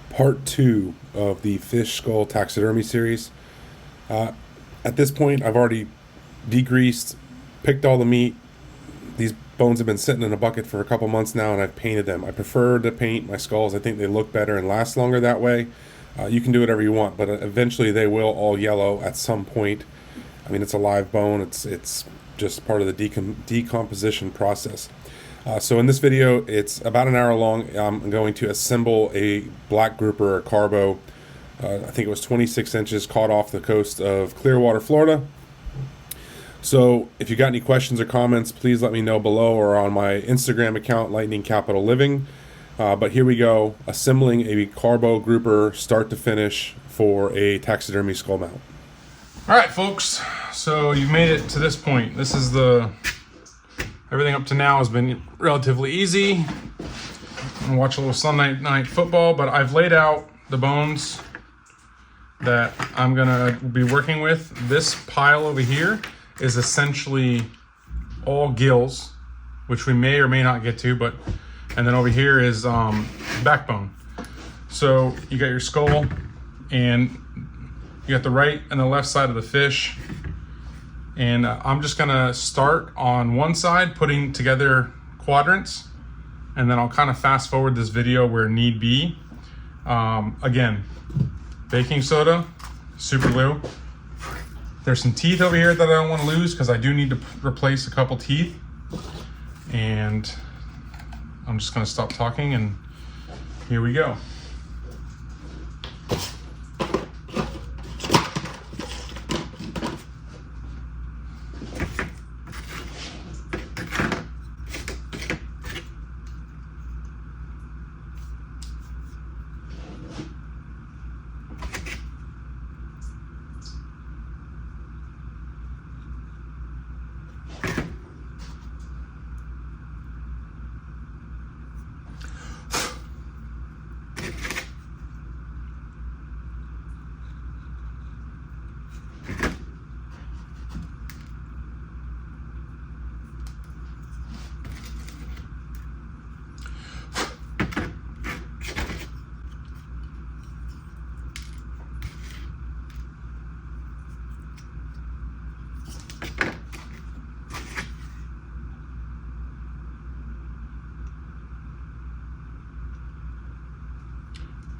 part 2 of the fish skull taxidermy series. At this point, I've already degreased, picked all the meat. These bones have been sitting in a bucket for a couple months now, and I've painted them. I prefer to paint my skulls. I think they look better and last longer that way. You can do whatever you want, but eventually they will all yellow at some point. I mean, it's a live bone. It's just part of the decomposition process. So in this video, it's about an hour long. I'm going to assemble a black grouper or carbo. I think it was 26 inches, caught off the coast of Clearwater, Florida. So if you got any questions or comments, please let me know below or on my Instagram account, Lightning Capital Living. But here we go, assembling a carbo grouper start to finish for a taxidermy skull mount. All right, folks, so you've made it to this point. This is everything up to now has been relatively easy. I'm gonna watch a little Sunday night football, but I've laid out the bones that I'm gonna be working with. This pile over here is essentially all gills, which we may or may not get to, and then over here is backbone. So you got your skull, and you got the right and the left side of the fish. And I'm just gonna start on one side, putting together quadrants, and then I'll kind of fast forward this video where need be. Again, baking soda, super glue. There's some teeth over here that I don't want to lose because I do need to replace a couple teeth. And I'm just gonna stop talking, and here we go.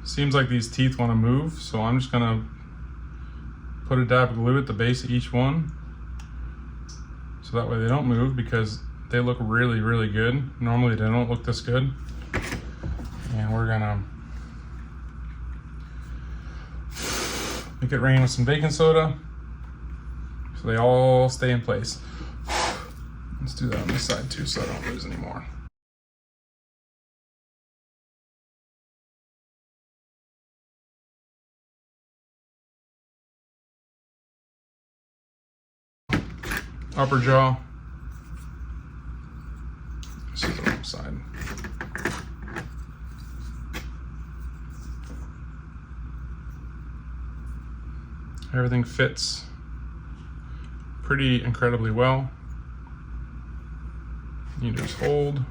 Seems like these teeth want to move, so I'm just gonna put a dab of glue at the base of each one so that way they don't move, because they look really, really good. Normally they don't look this good. And we're gonna make it rain with some baking soda so they all stay in place. Let's do that on this side too so I don't lose any more. Upper jaw. This is the wrong side. Everything fits pretty incredibly well. You just hold.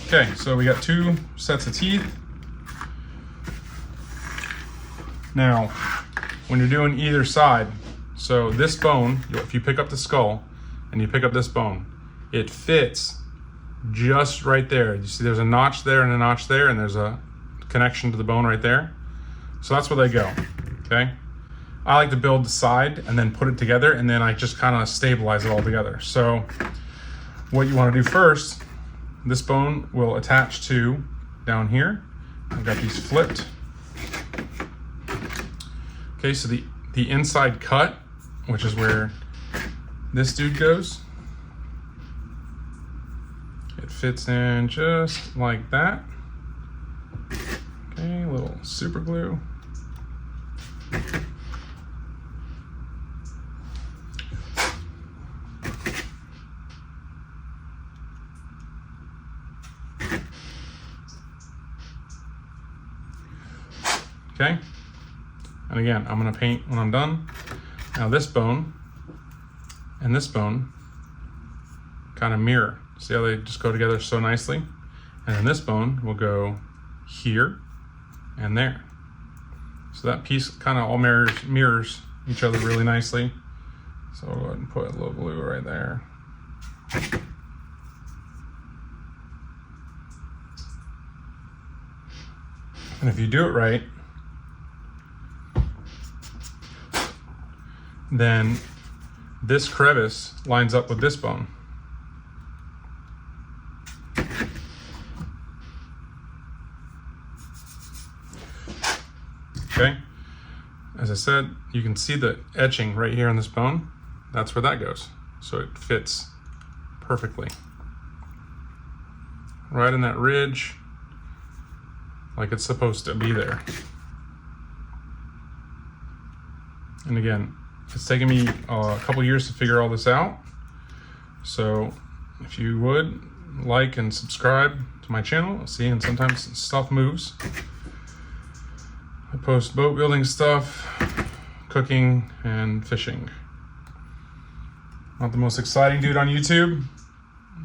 Okay, so we got two sets of teeth. Now, when you're doing either side, so this bone, if you pick up the skull and you pick up this bone, it fits just right there. You see there's a notch there and a notch there, and there's a connection to the bone right there. So that's where they go, okay? I like to build the side and then put it together, and then I just kind of stabilize it all together. So what you want to do first, this bone will attach to down here. I've got these flipped. Okay, so the inside cut, which is where this dude goes, it fits in just like that. Okay, a little super glue. Okay? And again, I'm gonna paint when I'm done. Now this bone and this bone kind of mirror. See how they just go together so nicely? And then this bone will go here and there. So that piece kind of all mirrors each other really nicely. So I'll go ahead and put a little glue right there. And if you do it right, then this crevice lines up with this bone. Okay, as I said, you can see the etching right here on this bone. That's where that goes. So it fits perfectly. Right in that ridge, like it's supposed to be there. And again, it's taken me a couple years to figure all this out. So if you would like and subscribe to my channel, see, and sometimes stuff moves. I post boat building stuff, cooking, and fishing. Not the most exciting dude on YouTube,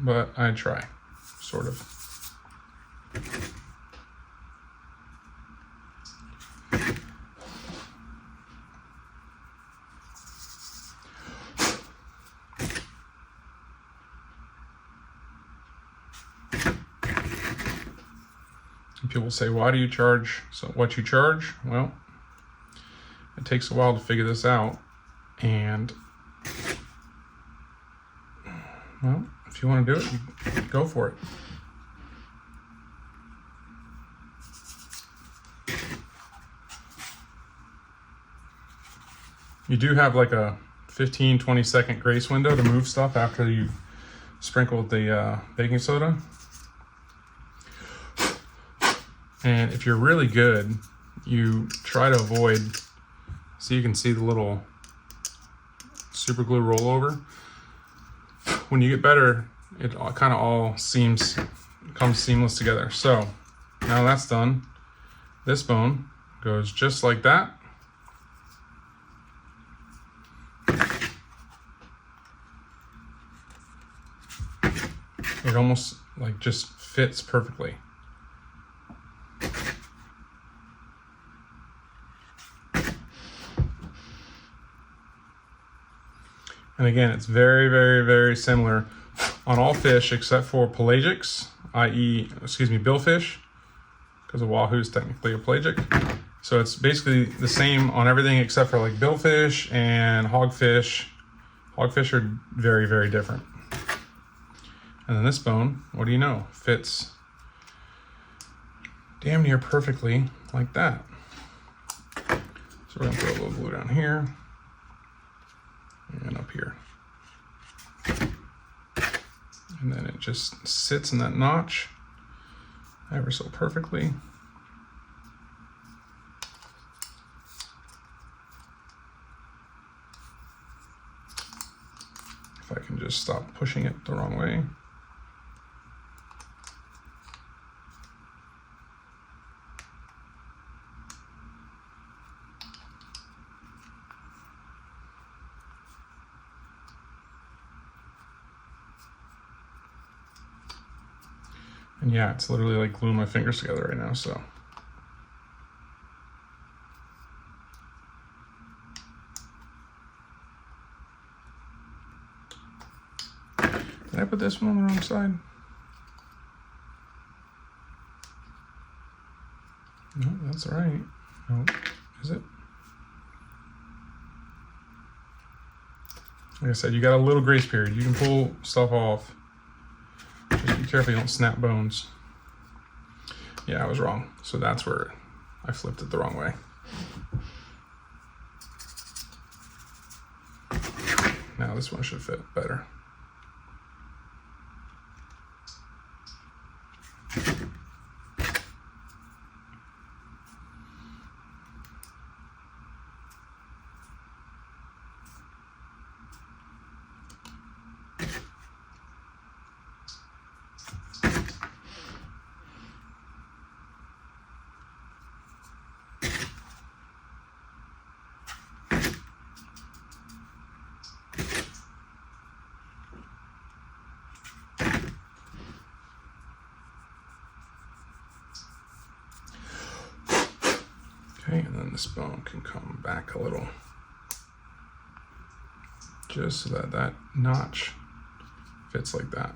but I try, sort of. People say, why do you charge what you charge? Well, it takes a while to figure this out. And, well, if you want to do it, you go for it. You do have like a 15-20 second grace window to move stuff after you've sprinkled the baking soda. And if you're really good, you try to avoid, so you can see the little super glue rollover. When you get better, it kind of all comes seamless together. So now that's done. This bone goes just like that. It almost like just fits perfectly. And again, it's very, very, very similar on all fish except for pelagics, billfish, because a wahoo is technically a pelagic. So it's basically the same on everything except for like billfish and hogfish. Hogfish are very, very different. And then this bone, what do you know, fits damn near perfectly like that. So we're gonna put a little glue down here. And up here. And then it just sits in that notch ever so perfectly. If I can just stop pushing it the wrong way. And yeah, it's literally like gluing my fingers together right now, so. Did I put this one on the wrong side? No, that's right. No, is it? Like I said, you got a little grace period. You can pull stuff off. Just be careful you don't snap bones. Yeah, I was wrong. So that's where I flipped it the wrong way. Now this one should fit better. And this bone can come back a little, just so that that notch fits like that.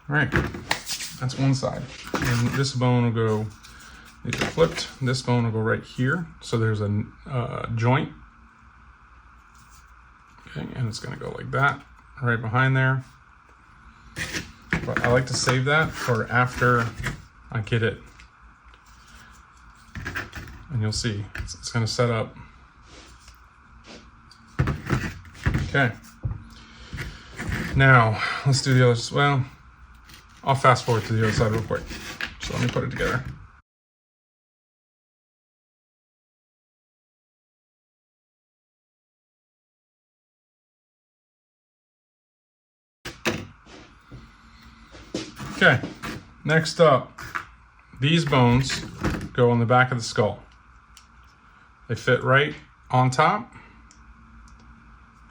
All right, that's one side. And this bone will go, if it flipped, this bone will go right here. So there's a joint. Okay, and it's gonna go like that, right behind there. But I like to save that for after I get it. And you'll see, it's gonna set up. Okay. Now, let's do the other, well, I'll fast forward to the other side real quick. So let me put it together. Okay, next up, these bones go on the back of the skull. They fit right on top,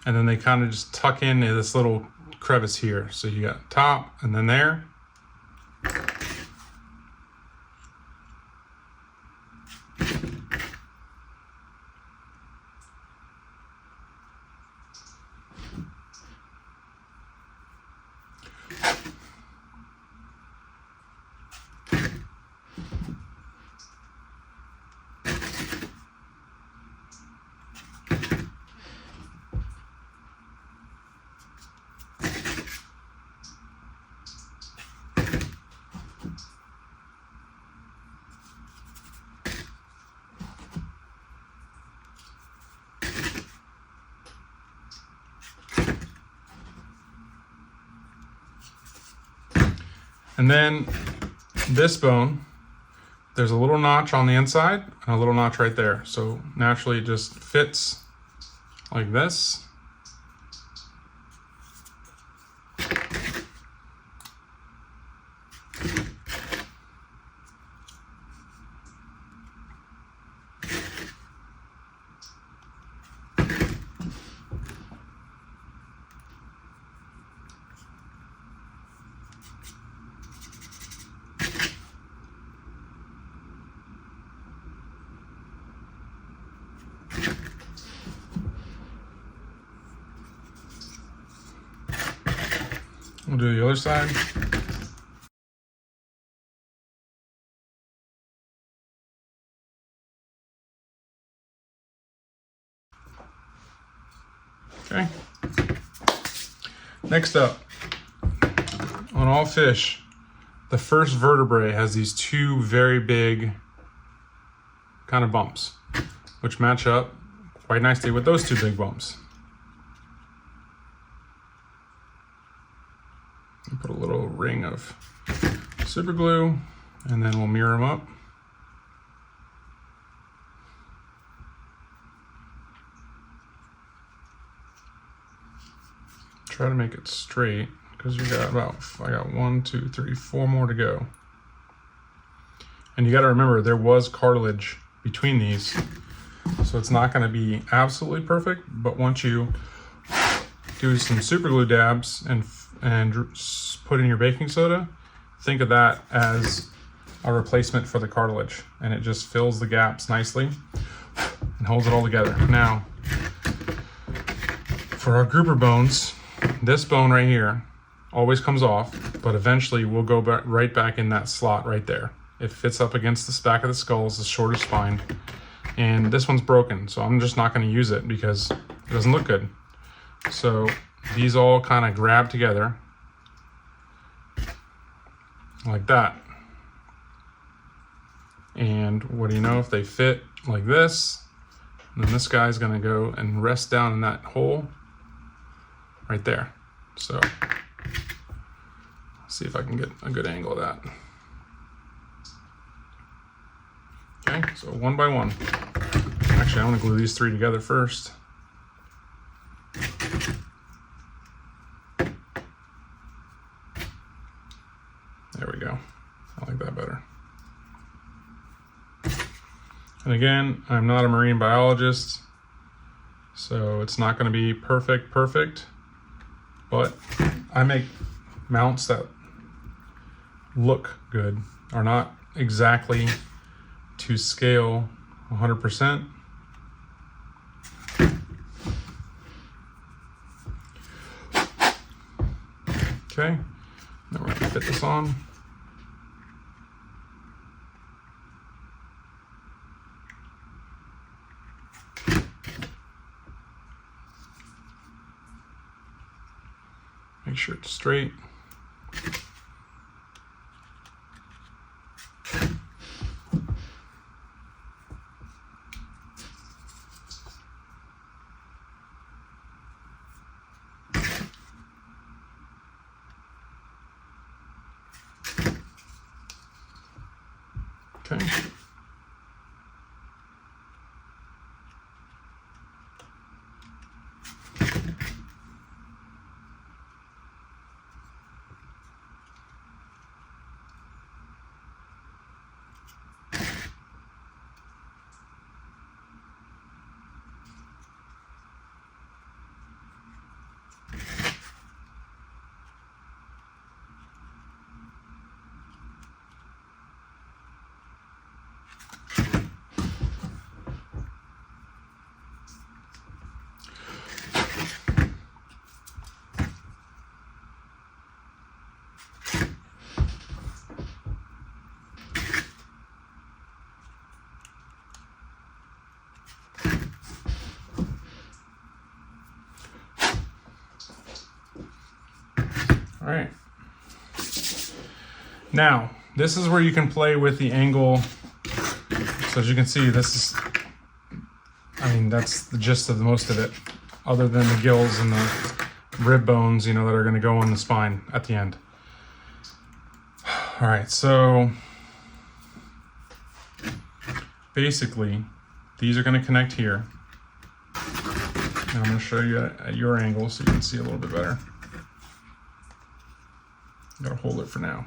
and then they kind of just tuck into this little crevice here. So you got top and then there. And then this bone, there's a little notch on the inside and a little notch right there. So naturally it just fits like this. We'll do the other side. Okay. Next up, on all fish, the first vertebrae has these two very big kind of bumps, which match up quite nicely with those two big bumps. Put a little ring of super glue, and then we'll mirror them up. Try to make it straight, because you got about, I got 1, 2, 3, 4 more to go. And you got to remember, there was cartilage between these, so it's not going to be absolutely perfect, but once you do some super glue dabs and put in your baking soda, think of that as a replacement for the cartilage, and it just fills the gaps nicely and holds it all together. Now, for our grouper bones, this bone right here always comes off, but eventually we'll go back, right back in that slot right there. It fits up against the back of the skull, it's the shorter spine, and this one's broken, so I'm just not going to use it because it doesn't look good. So these all kind of grab together like that. And what do you know, if they fit like this, then this guy's gonna go and rest down in that hole right there. So let's see if I can get a good angle of that. Okay, so one by one. Actually, I'm gonna glue these three together first. There we go. I like that And again, I'm not a marine biologist, so it's not going to be perfect, but I make mounts that look good, are not exactly to scale 100%. Okay, now we're going to fit this on. Make sure it's straight. Okay. All right. Now, this is where you can play with the angle. So as you can see, this is, I mean, that's the gist of the most of it, other than the gills and the rib bones, you know, that are going to go on the spine at the end. All right, so basically, these are going to connect here. And I'm going to show you at your angle so you can see a little bit better. Gotta hold it for now.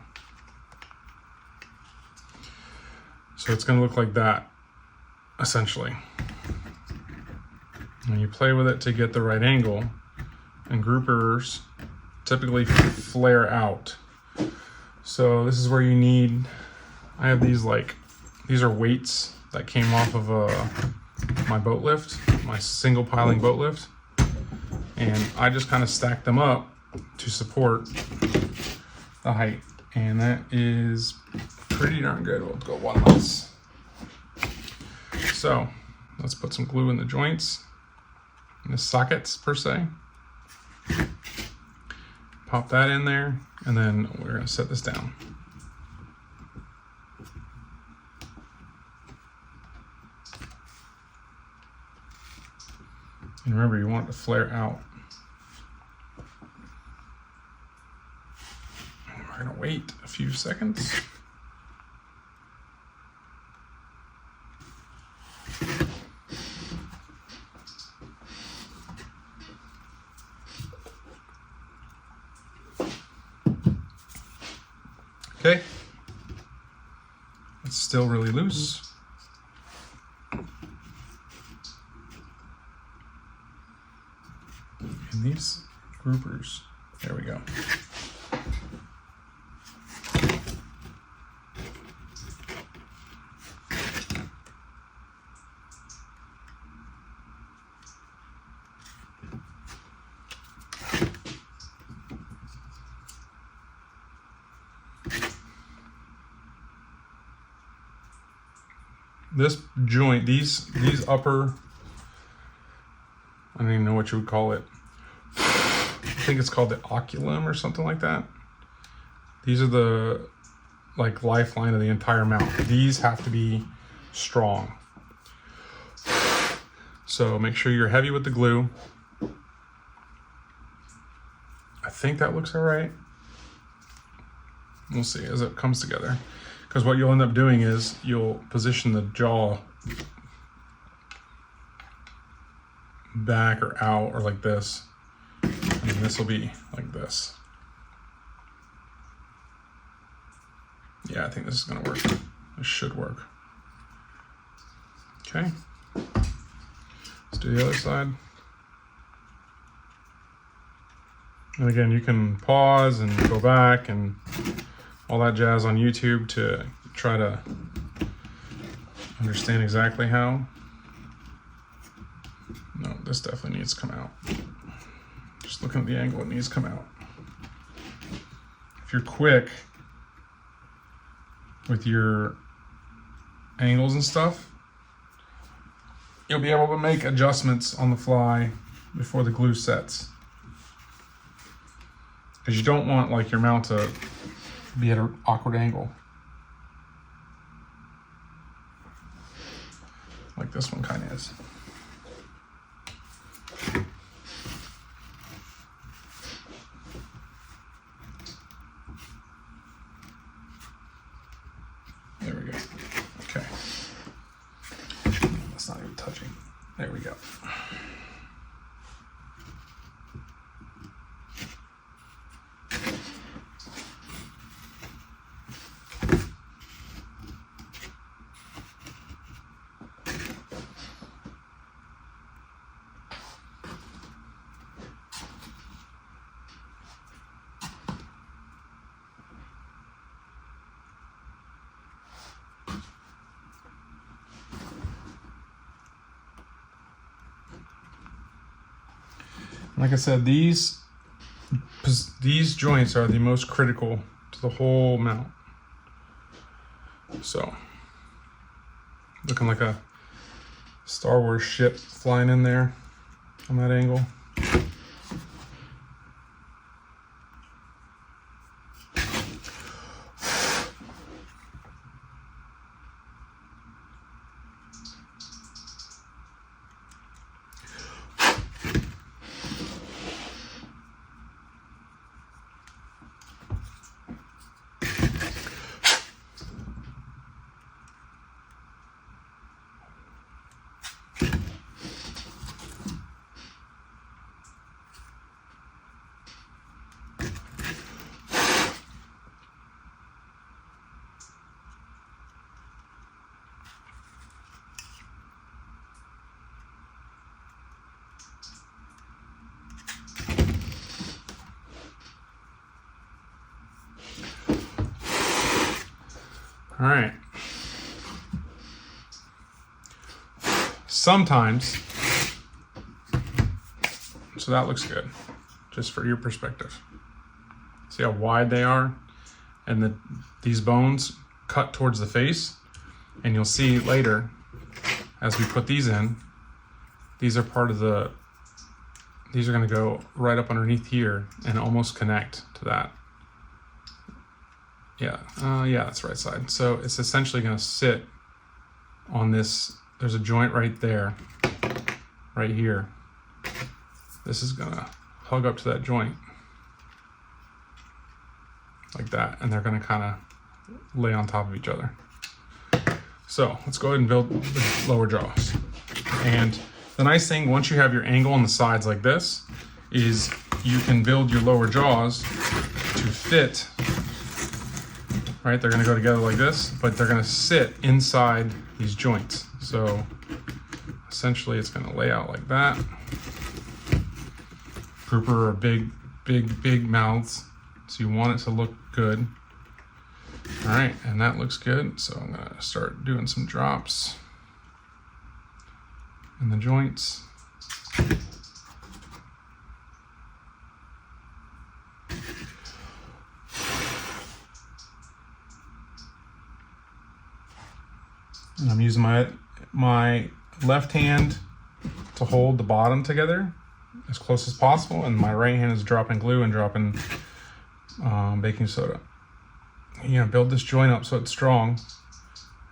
So it's gonna look like that, essentially. And you play with it to get the right angle, and groupers typically flare out. So this is where you need, I have these these are weights that came off of my boat lift, my single piling boat lift. And I just kind of stacked them up to support the height, and that is pretty darn good. We'll go one less. So let's put some glue in the joints, in the sockets per se. Pop that in there, and then we're going to set this down. And remember, you want it to flare out. We're going to wait a few seconds. Okay. It's still really loose. And these groupers, there we go. This joint, these upper, I don't even know what you would call it. I think it's called the oculum or something like that. These are the lifeline of the entire mount. These have to be strong. So make sure you're heavy with the glue. I think that looks all right. We'll see as it comes together. Because what you'll end up doing is you'll position the jaw back or out or like this. And this will be like this. Yeah, I think this is gonna work. This should work. Okay. Let's do the other side. And again, you can pause and go back and all that jazz on YouTube to try to understand exactly how. No, this definitely needs to come out. Just looking at the angle, it needs to come out. If you're quick with your angles and stuff, you'll be able to make adjustments on the fly before the glue sets. Because you don't want like your mount to be at an awkward angle. Like this one kind of is. There we go. Okay. That's not even touching. There we go. Like I said, these joints are the most critical to the whole mount. So, looking like a Star Wars ship flying in there on that angle. All right. Sometimes, so that looks good, just for your perspective. See how wide they are? And these bones cut towards the face. And you'll see later, as we put these in, these are part of these are gonna go right up underneath here and almost connect to that. Yeah, that's the right side. So it's essentially gonna sit on this. There's a joint right there, right here. This is gonna hug up to that joint like that, and they're gonna kind of lay on top of each other. So let's go ahead and build the lower jaws. And the nice thing, once you have your angle on the sides like this, is you can build your lower jaws to fit. Right, they're gonna go together like this, but they're gonna sit inside these joints. So essentially it's gonna lay out like that. Grouper are big mouths, so you want it to look good. All right, and that looks good. So I'm gonna start doing some drops in the joints. And I'm using my left hand to hold the bottom together as close as possible, and my right hand is dropping glue and dropping baking soda. You're gonna build this joint up so it's strong,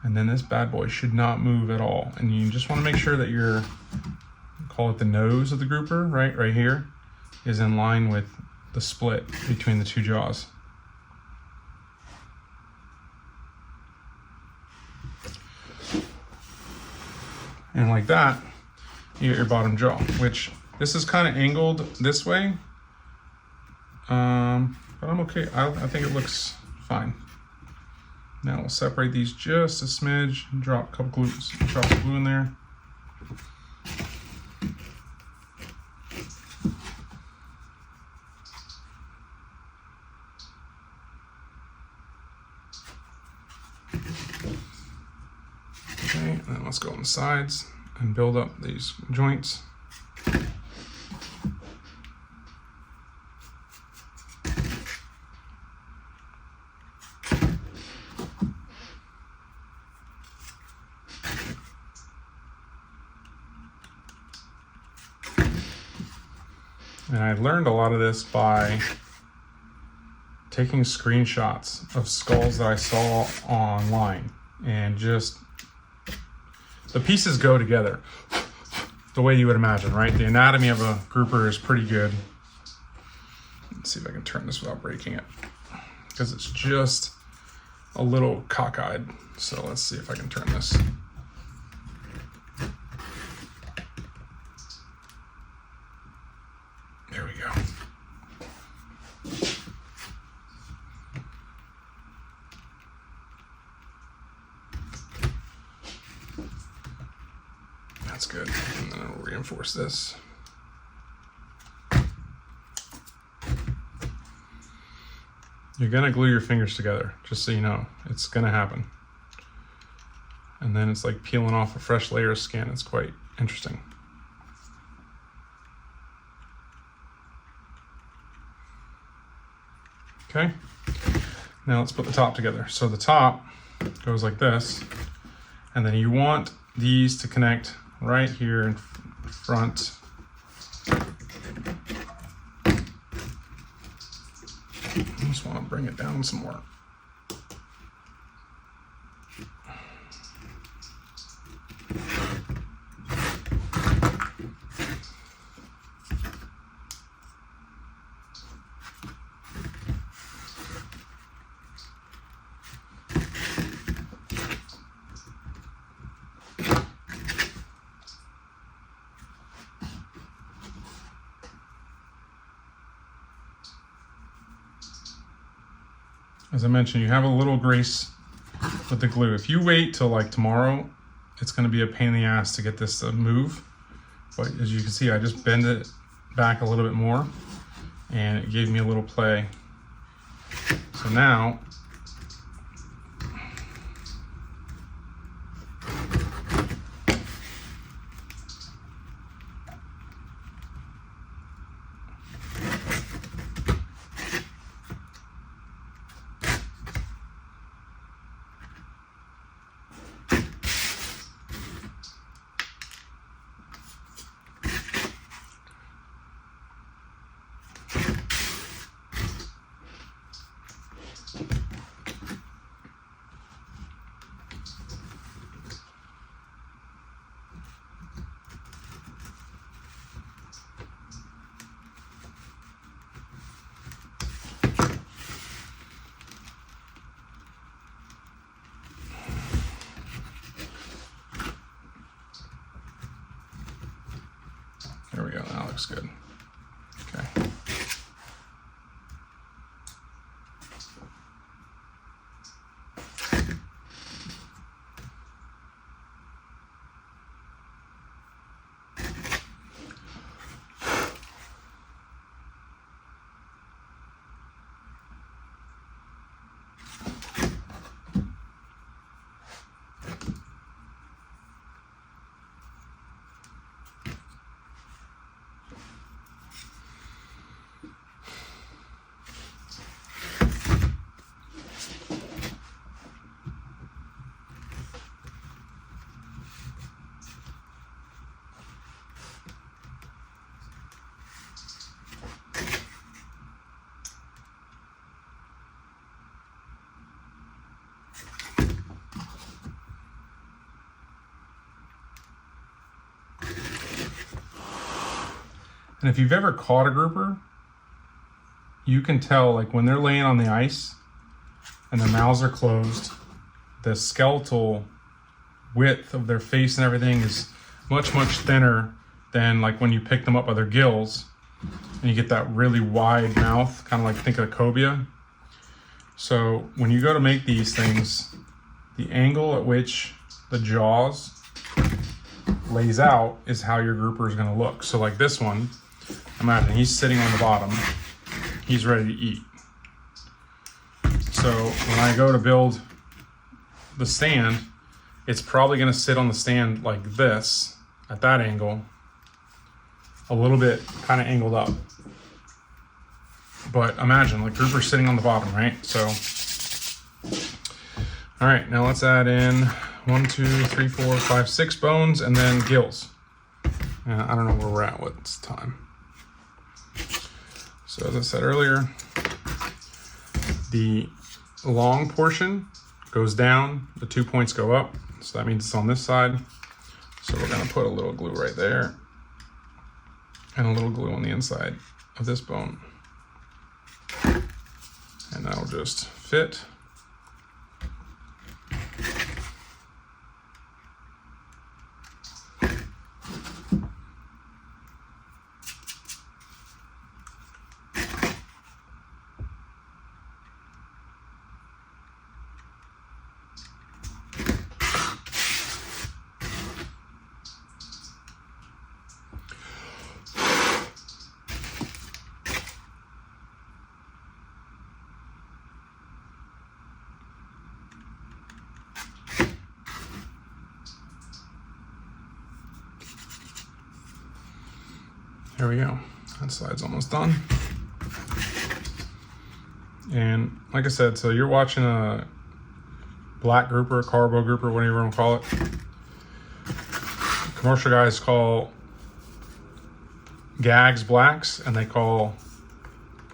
and then this bad boy should not move at all. And you just want to make sure that your, call it the nose of the grouper, right here, is in line with the split between the two jaws. And like that, you get your bottom jaw, which this is kind of angled this way, but I'm okay. I think it looks fine. Now we'll separate these just a smidge, drop a couple drops of glue in there. Okay, and then let's go on the sides and build up these joints. And I learned a lot of this by taking screenshots of skulls that I saw online, and just the pieces go together the way you would imagine, right? The anatomy of a grouper is pretty good. Let's see if I can turn this without breaking it, because it's just a little cockeyed. So let's see if I can turn this. There we go. That's good. And then I'll reinforce this. You're gonna glue your fingers together, just so you know. It's gonna happen. And then it's like peeling off a fresh layer of skin. It's quite interesting. Okay, now let's put the top together. So the top goes like this, and then you want these to connect right here in front. I just want to bring it down some more. As I mentioned, you have a little grace with the glue. If you wait till like tomorrow, it's going to be a pain in the ass to get this to move. But as you can see, I just bend it back a little bit more, and it gave me a little play. So now, there we go, that looks good. Okay. And if you've ever caught a grouper, you can tell, like when they're laying on the ice and their mouths are closed, the skeletal width of their face and everything is much, much thinner than like when you pick them up by their gills and you get that really wide mouth, kind of like think of a cobia. So when you go to make these things, the angle at which the jaws lays out is how your grouper is going to look. So like this one, imagine he's sitting on the bottom. He's ready to eat. So when I go to build the stand, it's probably going to sit on the stand like this at that angle, a little bit kind of angled up. But imagine like grouper's sitting on the bottom, right? So, all right, now let's add in 1, 2, 3, 4, 5, 6 bones and then gills. I don't know where we're at. What's the time? So as I said earlier, the long portion goes down, the 2 points go up. So that means it's on this side. So we're gonna put a little glue right there and a little glue on the inside of this bone. And that'll just fit. There we go. That side's almost done. And like I said, so you're watching a black grouper, carbo grouper, whatever you want to call it. Commercial guys call gags blacks, and they call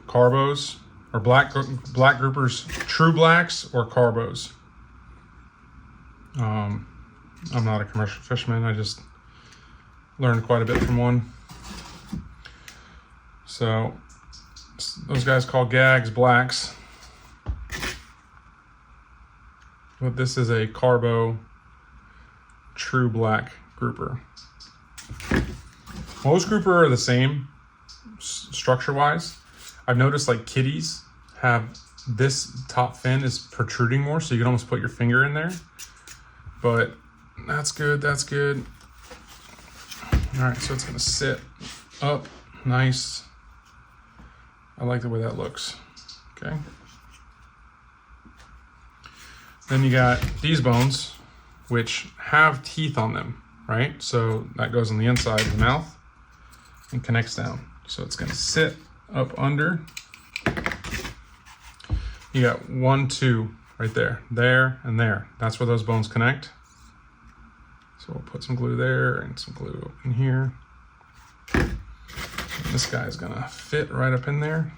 carbos or black groupers true blacks or carbos. I'm not a commercial fisherman. I just learned quite a bit from one. So those guys call gags blacks, but this is a carbo true black grouper. Most grouper are the same structure wise. I've noticed like kitties have this top fin is protruding more, so you can almost put your finger in there, but that's good, that's good. All right, so it's gonna sit up nice. I like the way that looks. Okay. Then you got these bones, which have teeth on them, right? So that goes on the inside of the mouth and connects down. So it's gonna sit up under. You got 1, 2 right there, and there. That's where those bones connect. So we'll put some glue there and some glue in here. And this guy is gonna fit right up in there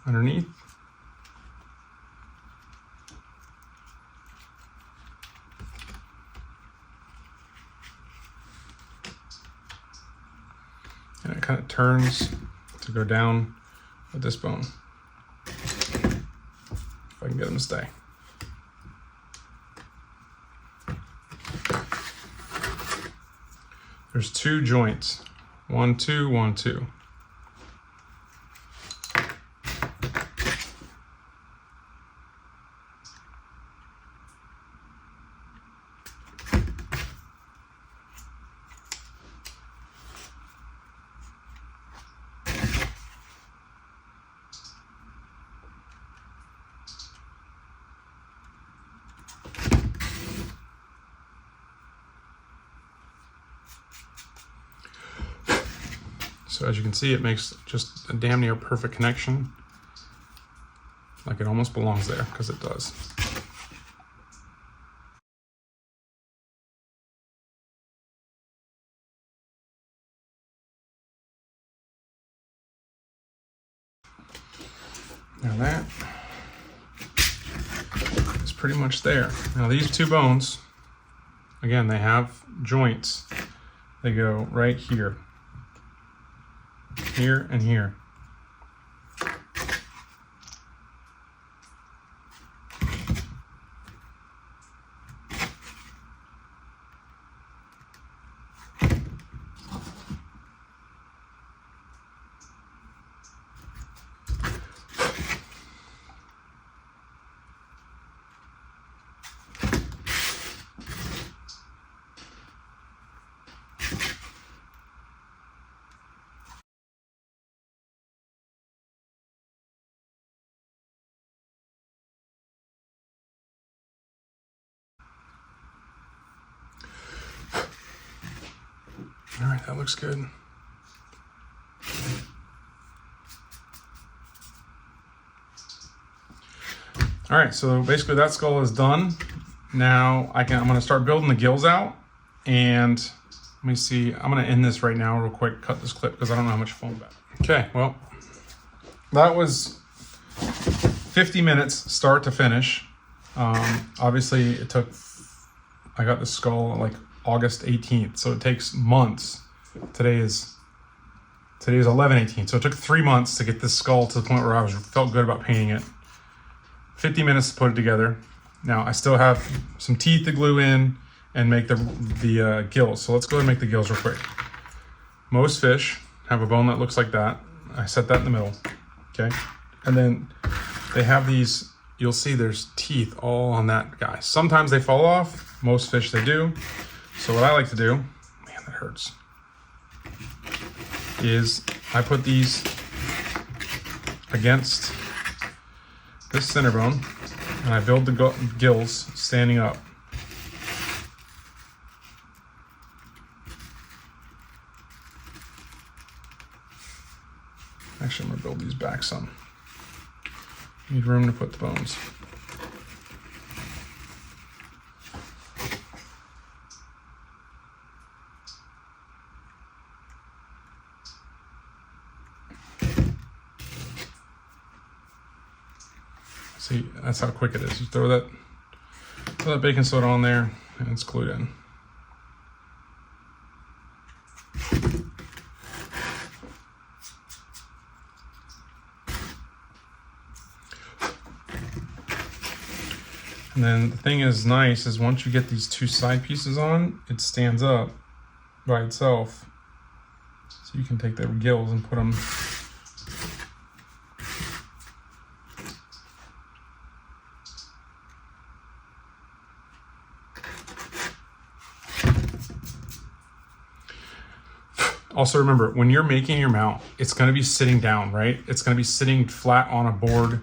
underneath. And it kind of turns to go down with this bone. If I can get him to stay. There's 2 joints. 1, 2, 1, 2. So as you can see, it makes just a damn near perfect connection. Like it almost belongs there, because it does. Now that is pretty much there. Now these 2 bones, again, they have joints. They go right here. Here and here. All right, that looks good. All right, so basically that skull is done. Now I'm gonna start building the gills out, and let me see, I'm gonna end this right now real quick, cut this clip because I don't know how much foam back. Okay, well, that was 50 minutes start to finish. Obviously it took, I got the skull like August 18th, so it takes months. Today is 11/18, so it took 3 months to get this skull to the point where I felt good about painting it. 50 minutes to put it together. Now I still have some teeth to glue in and make the gills. So let's go ahead and make the gills real quick. Most fish have a bone that looks like that. I set that in the middle, okay? And then they have these, you'll see there's teeth all on that guy. Sometimes they fall off, most fish they do. So what I like to do, man, that hurts, is I put these against this center bone, and I build the gills standing up. Actually, I'm gonna build these back some. Need room to put the bones. See, that's how quick it is. You throw that baking soda on there and it's glued in. And then the thing is nice is once you get these two side pieces on, it stands up by itself. So you can take the gills and put them Also remember, when you're making your mount, it's going to be sitting down, right? It's going to be sitting flat on a board.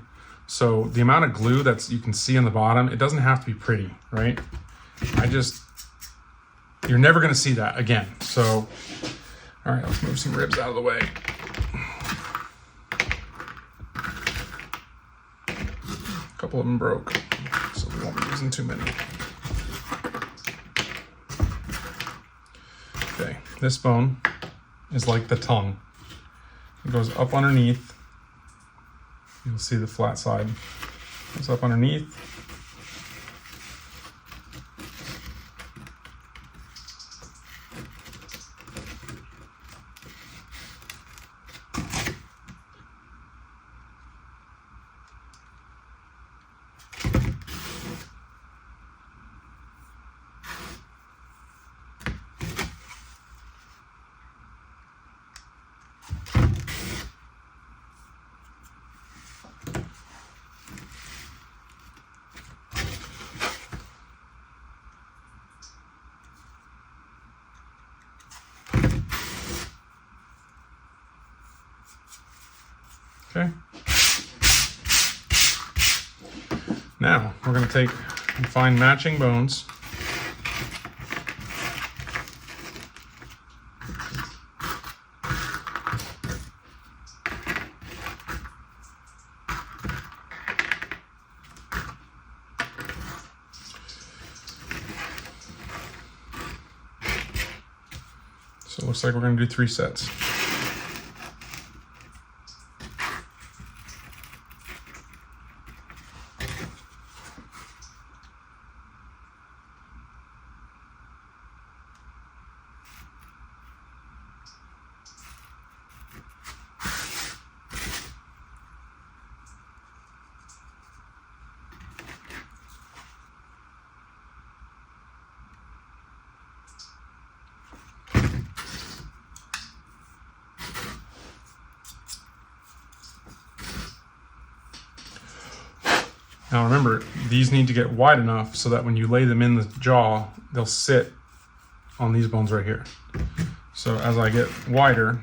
So the amount of glue that you can see on the bottom, it doesn't have to be pretty, right? You're never going to see that again. So, all right, let's move some ribs out of the way. A couple of them broke, so we won't be using too many. Okay, this bone is like the tongue. It goes up underneath. You'll see the flat side. Goes up underneath. Okay. Now we're going to take and find matching bones. So it looks like we're going to do 3 sets. Now remember, these need to get wide enough so that when you lay them in the jaw, they'll sit on these bones right here. So as I get wider,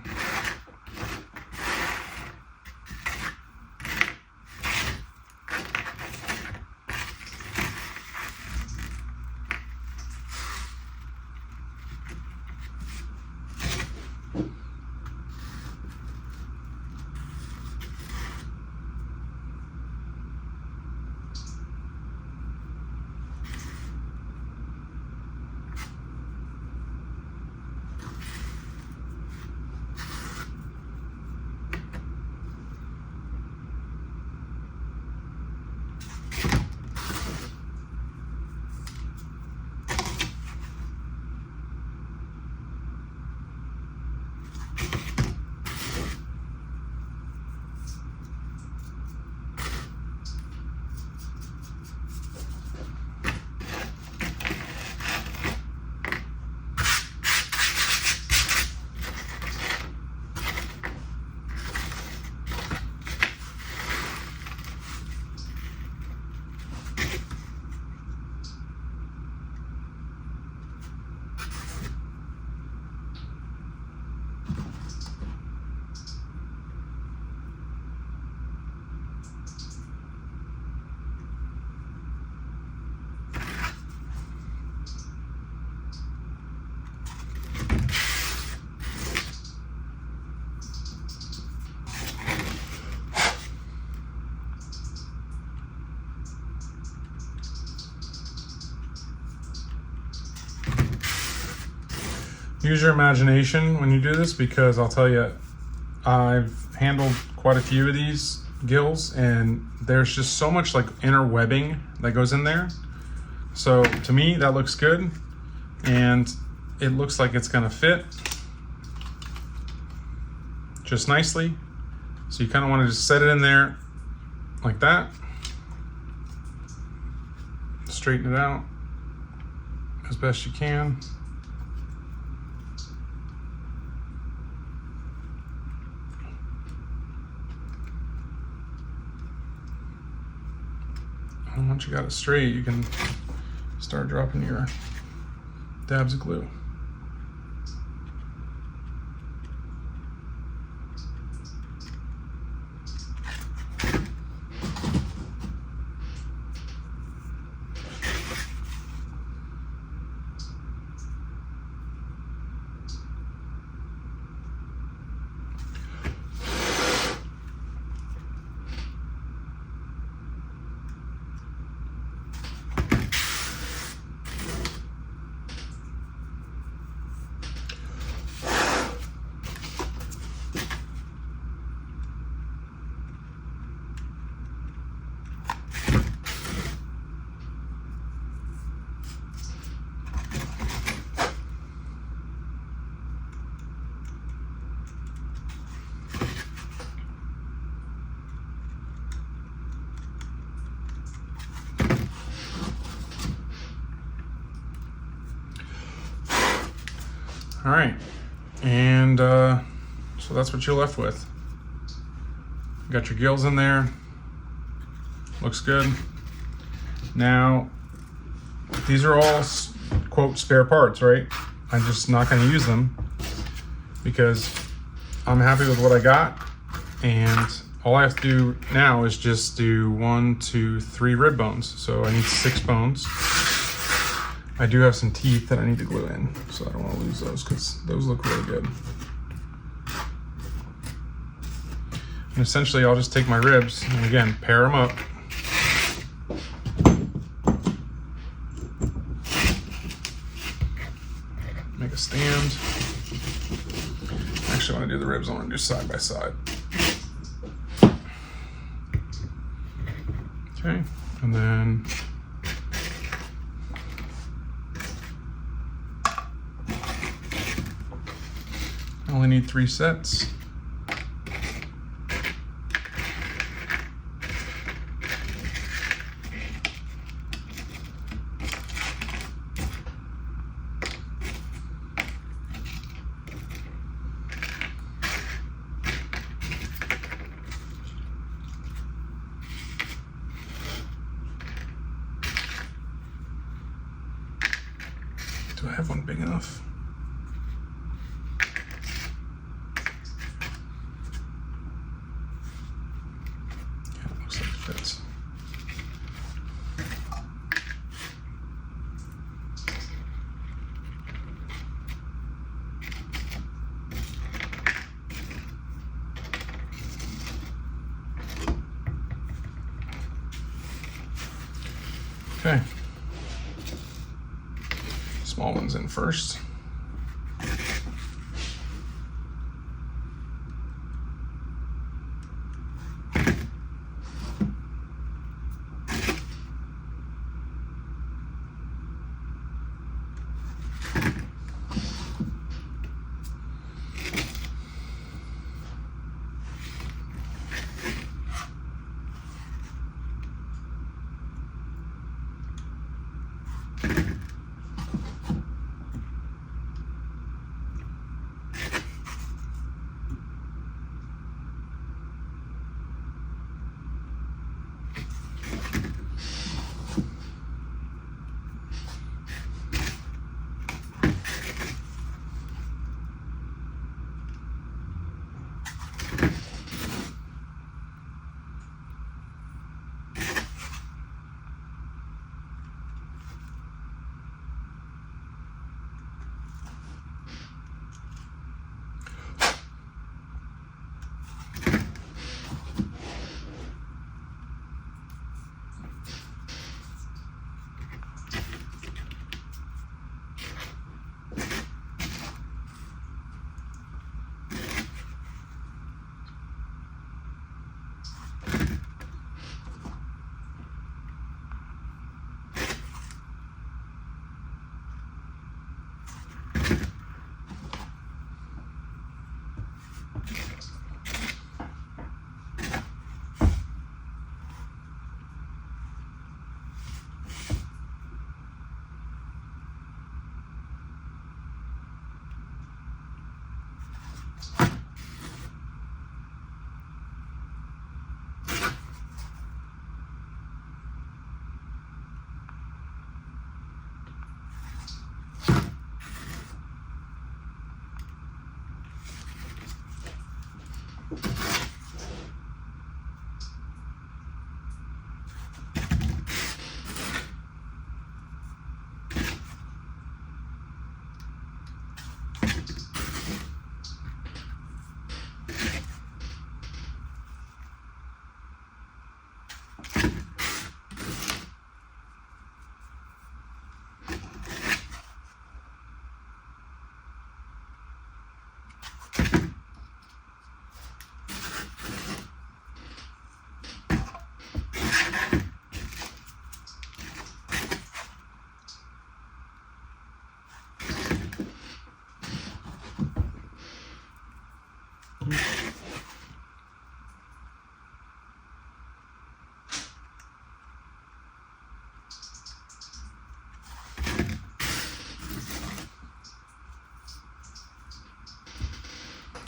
use your imagination when you do this, because I'll tell you, I've handled quite a few of these gills and there's just so much like inner webbing that goes in there. So to me, that looks good, and it looks like it's gonna fit just nicely. So you kind of want to just set it in there like that, straighten it out as best you can. And once you got it straight, you can start dropping your dabs of glue. All right, and so that's what you're left with. You got your gills in there, looks good. Now, these are all, quote, spare parts, right? I'm just not gonna use them because I'm happy with what I got, and all I have to do now is just do 1, 2, 3 rib bones. So I need 6 bones. I do have some teeth that I need to glue in, so I don't want to lose those because those look really good. And essentially, I'll just take my ribs and again, pair them up. Make a stand. Actually, I want to do the ribs, I want to do side by side. Okay, and then I only need 3 sets. Do I have one big enough? Fits. Okay. Small ones in first.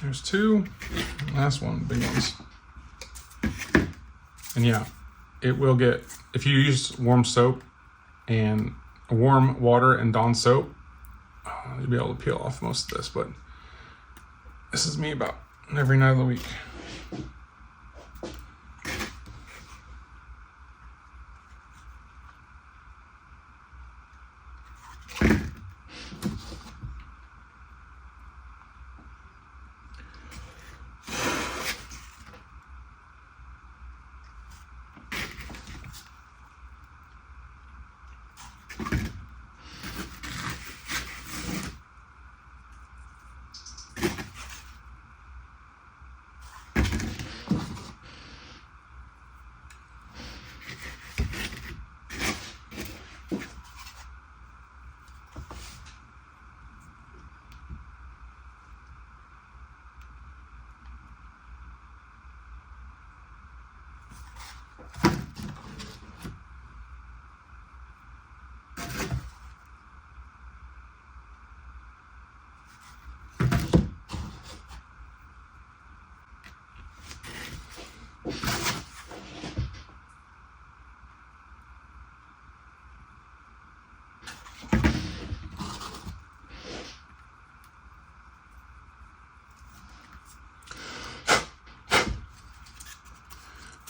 There's two. Last one, big ones. And yeah, it will get, if you use warm soap and warm water and Dawn soap, you'll be able to peel off most of this, but this is me about every night of the week.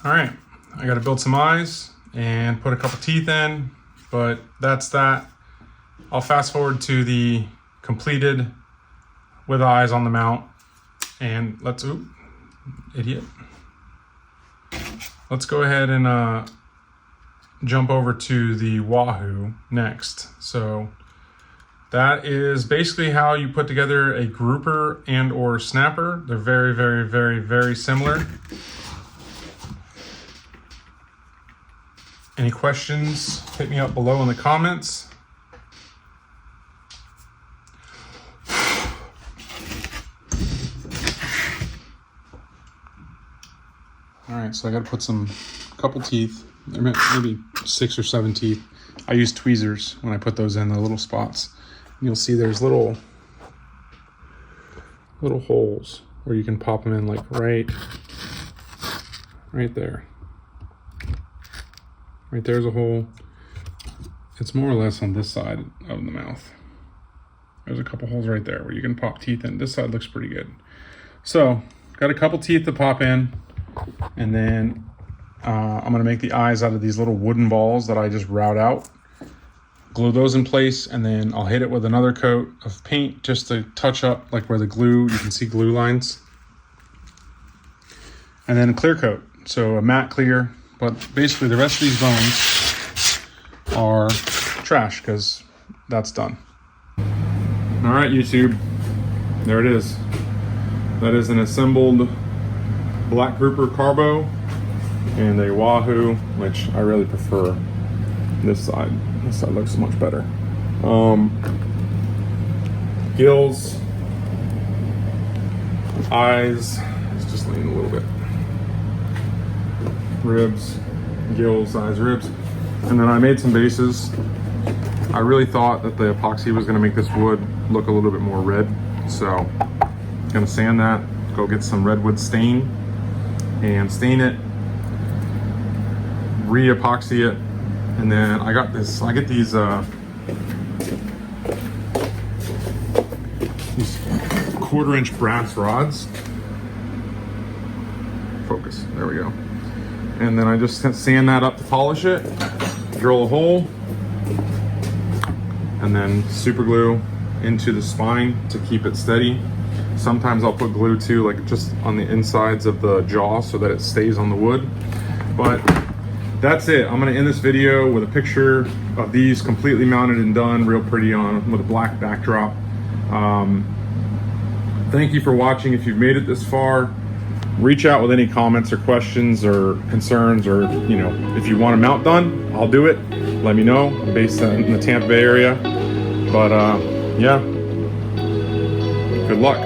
All right, I gotta build some eyes and put a couple teeth in, but that's that. I'll fast forward to the completed with eyes on the mount, and let's, oop, idiot. Let's go ahead and jump over to the Wahoo next. So that is basically how you put together a grouper and or snapper. They're very, very, very, very similar. Any questions, hit me up below in the comments. All right, so I got to put couple teeth, maybe 6 or 7 teeth. I use tweezers when I put those in the little spots. You'll see there's little holes where you can pop them in, like right there. Right there's a hole. It's more or less on this side of the mouth. There's a couple holes right there where you can pop teeth in. This side looks pretty good. So, got a couple teeth to pop in, and then I'm gonna make the eyes out of these little wooden balls that I just route out. Glue those in place, and then I'll hit it with another coat of paint just to touch up, like where the glue, you can see glue lines. And then a clear coat, so a matte clear. But basically the rest of these bones are trash because that's done. All right, YouTube, there it is. That is an assembled black grouper carbo and a Wahoo, which I really prefer this side. This side looks much better. Gills, eyes, let's just lean a little bit. Ribs, gills, eyes, ribs. And then I made some bases. I really thought that the epoxy was gonna make this wood look a little bit more red. So I'm gonna sand that, go get some redwood stain and stain it, re-epoxy it. And then I get these 1/4-inch brass rods. Focus, there we go. And then I just sand that up to polish it, drill a hole, and then super glue into the spine to keep it steady. Sometimes I'll put glue too, like just on the insides of the jaw so that it stays on the wood. But that's it. I'm gonna end this video with a picture of these completely mounted and done, real pretty on with a black backdrop. Thank you for watching. If you've made it this far, reach out with any comments or questions or concerns, or if you want a mount done, I'll do it. Let me know. I'm based in the Tampa Bay area, but yeah, good luck.